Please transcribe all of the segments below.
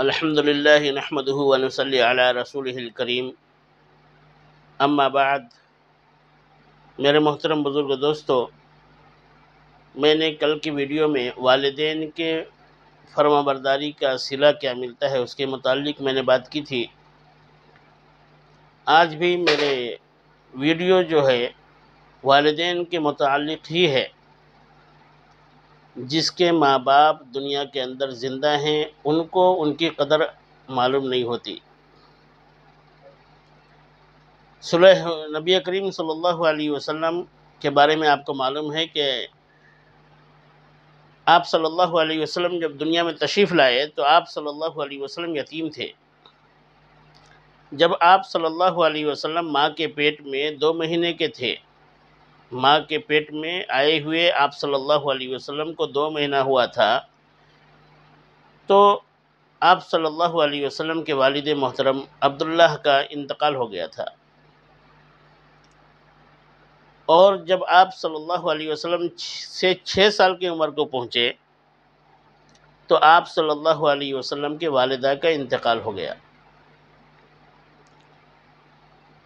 الحمد للہ نحمدہ ونصلی علی رسولہ الکریم، اما بعد۔ میرے محترم بزرگ دوستو، میں نے کل کی ویڈیو میں والدین کے فرما برداری کا صلہ کیا ملتا ہے اس کے متعلق میں نے بات کی تھی۔ آج بھی میرے ویڈیو جو ہے والدین کے متعلق ہی ہے۔ جس کے ماں باپ دنیا کے اندر زندہ ہیں ان کو ان کی قدر معلوم نہیں ہوتی۔ نبی کریم صلی اللہ علیہ وسلم کے بارے میں آپ کو معلوم ہے کہ آپ صلی اللہ علیہ وسلم جب دنیا میں تشریف لائے تو آپ صلی اللہ علیہ وسلم یتیم تھے۔ جب آپ صلی اللہ علیہ وسلم ماں کے پیٹ میں 2 مہینے کے تھے، ماں کے پیٹ میں آئے ہوئے آپ صلی اللہ علیہ وسلم کو 2 مہینہ ہوا تھا، تو آپ صلی اللہ علیہ وسلم کے والد محترم عبداللہ کا انتقال ہو گیا تھا۔ اور جب آپ صلی اللہ علیہ وسلم سے 6 سال کی عمر کو پہنچے تو آپ صلی اللہ علیہ وسلم کے والدہ کا انتقال ہو گیا۔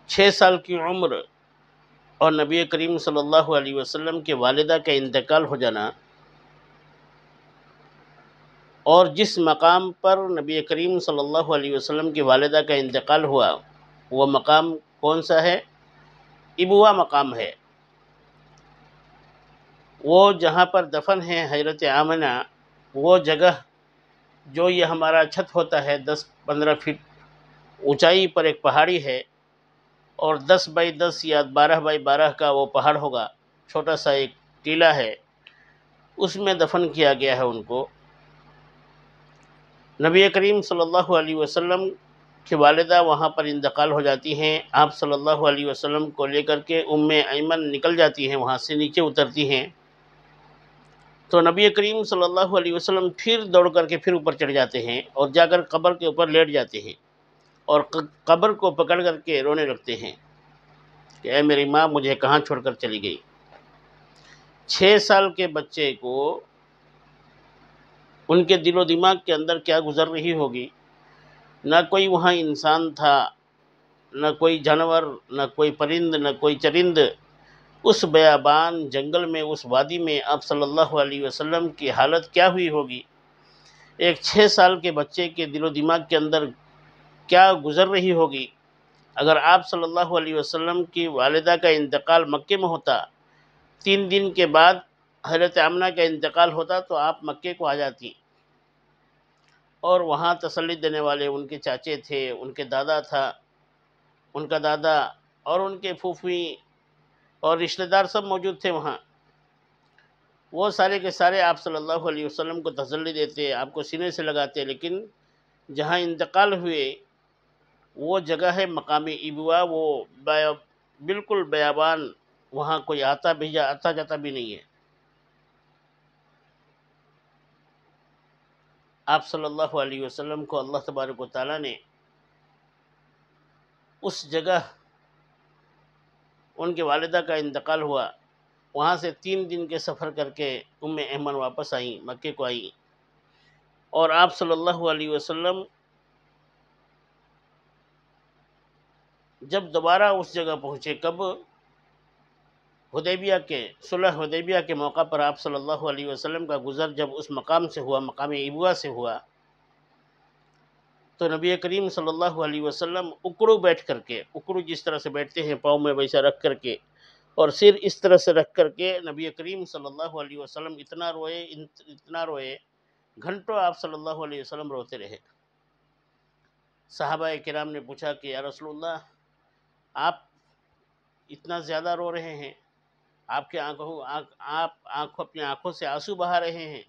6 سال کی عمر اور نبی کریم صلی اللہ علیہ وسلم کے والدہ کا انتقال ہو جانا، اور جس مقام پر نبی کریم صلی اللہ علیہ وسلم کی والدہ کا انتقال ہوا وہ مقام کون سا ہے؟ ابوا مقام ہے۔ وہ جہاں پر دفن ہے حضرت آمنہ، وہ جگہ جو یہ ہمارا چھت ہوتا ہے 10-15 فٹ اونچائی پر ایک پہاڑی ہے، اور 10x10 یا 12x12 کا وہ پہاڑ ہوگا، چھوٹا سا ایک ٹیلہ ہے، اس میں دفن کیا گیا ہے ان کو۔ نبی کریم صلی اللہ علیہ وسلم کی والدہ وہاں پر انتقال ہو جاتی ہیں، آپ صلی اللہ علیہ وسلم کو لے کر کے ایمن نکل جاتی ہیں، وہاں سے نیچے اترتی ہیں، تو نبی کریم صلی اللہ علیہ وسلم پھر دوڑ کر کے پھر اوپر چڑھ جاتے ہیں اور جا کر قبر کے اوپر لیٹ جاتے ہیں، اور قبر کو پکڑ کر کے رونے لگتے ہیں کہ اے میری ماں مجھے کہاں چھوڑ کر چلی گئی۔ 6 سال کے بچے کو ان کے دل و دماغ کے اندر کیا گزر رہی ہوگی؟ نہ کوئی وہاں انسان تھا، نہ کوئی جانور، نہ کوئی پرند، نہ کوئی چرند۔ اس بیابان جنگل میں، اس وادی میں آپ صلی اللہ علیہ وسلم کی حالت کیا ہوئی ہوگی؟ ایک 6 سال کے بچے کے دل و دماغ کے اندر کیا گزر رہی ہوگی؟ اگر آپ صلی اللہ علیہ وسلم کی والدہ کا انتقال مکے میں ہوتا، 3 دن کے بعد حضرت آمنہ کا انتقال ہوتا، تو آپ مکے کو آ جاتی، اور وہاں تسلی دینے والے ان کے چاچے تھے، ان کے دادا تھا، ان کا دادا اور ان کے پھوپھی اور رشتہ دار سب موجود تھے وہاں۔ وہ سارے کے سارے آپ صلی اللہ علیہ وسلم کو تسلی دیتے، آپ کو سینے سے لگاتے، لیکن جہاں انتقال ہوئے وہ جگہ ہے مقام ابوا، وہ بالکل بیابان، وہاں کوئی آتا جاتا بھی نہیں ہے۔ آپ صلی اللہ علیہ وسلم کو اللہ تبارک و تعالیٰ نے اس جگہ ان کے والدہ کا انتقال ہوا، وہاں سے 3 دن کے سفر کر کے ایمن واپس آئیں، مکے کو آئیں، اور آپ صلی اللہ علیہ وسلم جب دوبارہ اس جگہ پہنچے، کب؟ صلح حدیبیہ کے موقع پر آپ صلی اللہ علیہ وسلم کا گزر جب اس مقام سے ہوا، مقام ابوا سے ہوا، تو نبی کریم صلی اللہ علیہ وسلم اکڑو بیٹھ کر کے، اکڑو جس طرح سے بیٹھتے ہیں پاؤں میں ویسا رکھ کر کے، اور سر اس طرح سے رکھ کر کے، نبی کریم صلی اللہ علیہ وسلم اتنا روئے، گھنٹوں آپ صلی اللہ علیہ وسلم روتے رہے۔ صحابہ کرام نے پوچھا کہ یا رسول اللہ، آپ اتنا زیادہ رو رہے ہیں، آپ اپنی آنکھوں سے آنسو بہا رہے ہیں،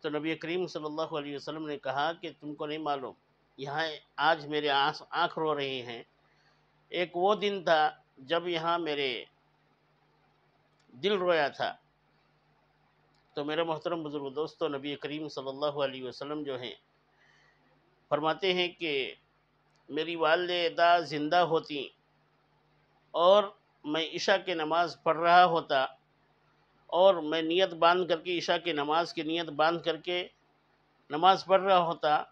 تو نبی کریم صلی اللہ علیہ وسلم نے کہا کہ تم کو نہیں معلوم، یہاں آج میرے آنکھ رو رہے ہیں، ایک وہ دن تھا جب یہاں میرے دل رویا تھا۔ تو میرے محترم بزرگ دوستو، نبی کریم صلی اللہ علیہ وسلم جو ہیں فرماتے ہیں کہ میری والدہ زندہ ہوتی اور میں عشاء کی نماز پڑھ رہا ہوتا، اور میں نیت باندھ کر کے عشاء کی نماز کی نیت باندھ کر کے نماز پڑھ رہا ہوتا،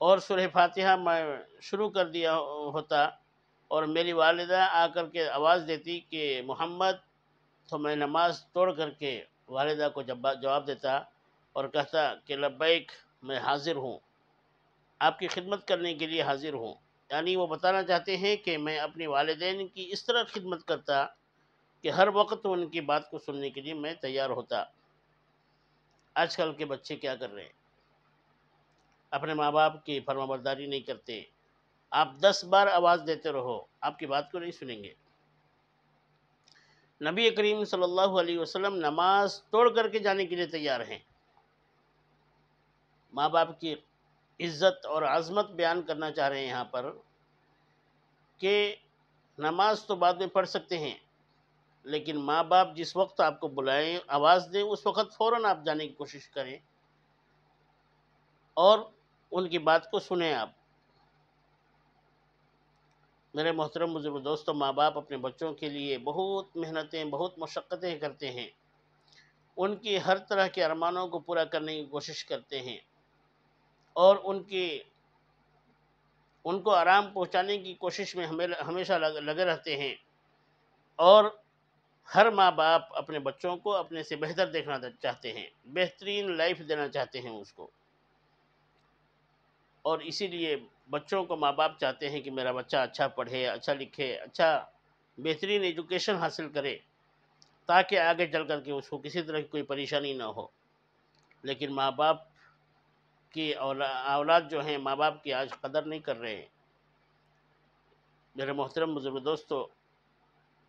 اور سورہ فاتحہ میں شروع کر دیا ہوتا اور میری والدہ آ کر کے آواز دیتی کہ محمد، تو میں نماز توڑ کر کے والدہ کو جواب دیتا اور کہتا کہ لبیک، میں حاضر ہوں، آپ کی خدمت کرنے کے لیے حاضر ہوں۔ یعنی وہ بتانا چاہتے ہیں کہ میں اپنے والدین کی اس طرح خدمت کرتا کہ ہر وقت ان کی بات کو سننے کے لیے میں تیار ہوتا۔ آج کل کے بچے کیا کر رہے ہیں؟ اپنے ماں باپ کی فرما برداری نہیں کرتے۔ آپ 10 بار آواز دیتے رہو، آپ کی بات کو نہیں سنیں گے۔ نبی کریم صلی اللہ علیہ وسلم نماز توڑ کر کے جانے کے لیے تیار ہیں۔ ماں باپ کی عزت اور عظمت بیان کرنا چاہ رہے ہیں یہاں پر کہ نماز تو بعد میں پڑھ سکتے ہیں، لیکن ماں باپ جس وقت آپ کو بلائیں، آواز دیں، اس وقت فوراً آپ جانے کی کوشش کریں اور ان کی بات کو سنیں آپ۔ میرے محترم بزرگ دوستو، ماں باپ اپنے بچوں کے لیے بہت محنتیں، بہت مشقتیں کرتے ہیں، ان کی ہر طرح کے ارمانوں کو پورا کرنے کی کوشش کرتے ہیں اور ان کو آرام پہنچانے کی کوشش میں ہمیشہ لگے رہتے ہیں، اور ہر ماں باپ اپنے بچوں کو اپنے سے بہتر دیکھنا چاہتے ہیں، بہترین لائف دینا چاہتے ہیں اس کو، اور اسی لیے بچوں کو ماں باپ چاہتے ہیں کہ میرا بچہ اچھا پڑھے، اچھا لکھے، اچھا بہترین ایجوکیشن حاصل کرے، تاکہ آگے چل کر کے اس کو کسی طرح کی کوئی پریشانی نہ ہو۔ لیکن ماں باپ کی اولاد جو ہیں، ماں باپ کی آج قدر نہیں کر رہے ہیں۔ میرے محترم بزرگ دوستو،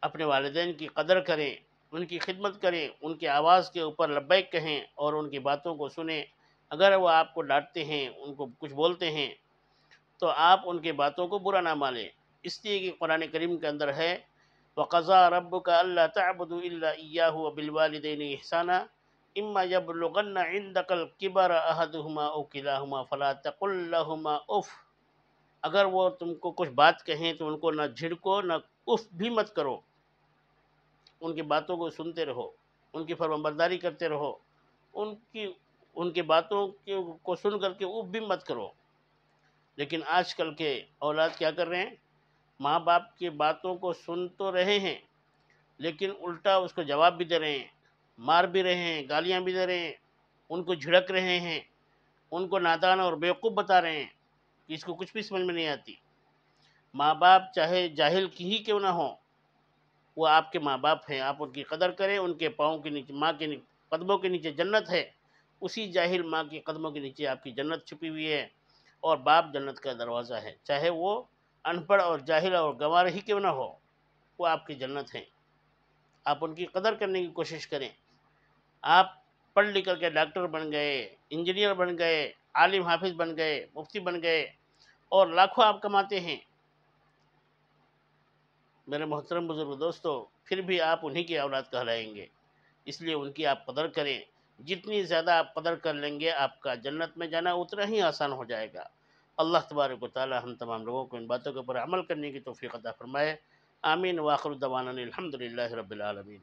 اپنے والدین کی قدر کریں، ان کی خدمت کریں، ان کی آواز کے اوپر لبیک کہیں اور ان کی باتوں کو سنیں۔ اگر وہ آپ کو ڈانٹتے ہیں، ان کو کچھ بولتے ہیں، تو آپ ان کی باتوں کو برا نہ مانیں، اس لیے کہ قرآن کریم کے اندر ہے وَقَضَىٰ رَبُّكَ أَلَّا تَعْبُدُوا إِلَّا إِيَّاهُ وَبِالْوَالِدَيْنِ إِحْسَانًا إِمَّا يَبْلُغَنَّ عِندَكَ الْكِبَرَ أَحَدُهُمَا أَوْ كِلَاهُمَا فَلَا تَقُل لَّهُمَا اُفٍّ۔ اگر وہ تم کو کچھ بات کہیں تو ان کو نہ جھڑکو، نہ اف بھی مت کرو، ان کی باتوں کو سنتے رہو، ان کی فرمانبرداری کرتے رہو، ان کی باتوں کو سن کر کے اف بھی مت کرو۔ لیکن آج کل کے اولاد کیا کر رہے ہیں؟ ماں باپ کی باتوں کو سن تو رہے ہیں، لیکن الٹا اس کو جواب بھی دے رہے ہیں، مار بھی رہے ہیں، گالیاں بھی دے رہے ہیں، ان کو جھڑک رہے ہیں، ان کو نادان اور بیوقوف بتا رہے ہیں کہ اس کو کچھ بھی سمجھ میں نہیں آتی۔ ماں باپ چاہے جاہل کی ہی کیوں نہ ہوں، وہ آپ کے ماں باپ ہیں، آپ ان کی قدر کریں۔ ان کے پاؤں کے نیچے، ماں کے قدموں کے نیچے جنت ہے، اسی جاہل ماں کی قدموں کے نیچے آپ کی جنت چھپی ہوئی ہے، اور باپ جنت کا دروازہ ہے، چاہے وہ ان پڑھ اور جاہل اور گنوار ہی کیوں نہ ہو، وہ آپ کی جنت ہیں۔ آپ ان کی قدر کرنے کی کوشش کریں۔ آپ پڑھ لکھ کر کے ڈاکٹر بن گئے، انجینئر بن گئے، عالم حافظ بن گئے، مفتی بن گئے اور لاکھوں آپ کماتے ہیں، میرے محترم بزرگ دوستو، پھر بھی آپ انہی کی اولاد کہلائیں گے، اس لیے ان کی آپ قدر کریں۔ جتنی زیادہ آپ قدر کر لیں گے، آپ کا جنت میں جانا اتنا ہی آسان ہو جائے گا۔ اللہ تبارک و تعالی ہم تمام لوگوں کو ان باتوں کے اوپر عمل کرنے کی توفیق عطا فرمائے۔ آمین۔ وآخر دعوانا الحمدللہ رب العالمین۔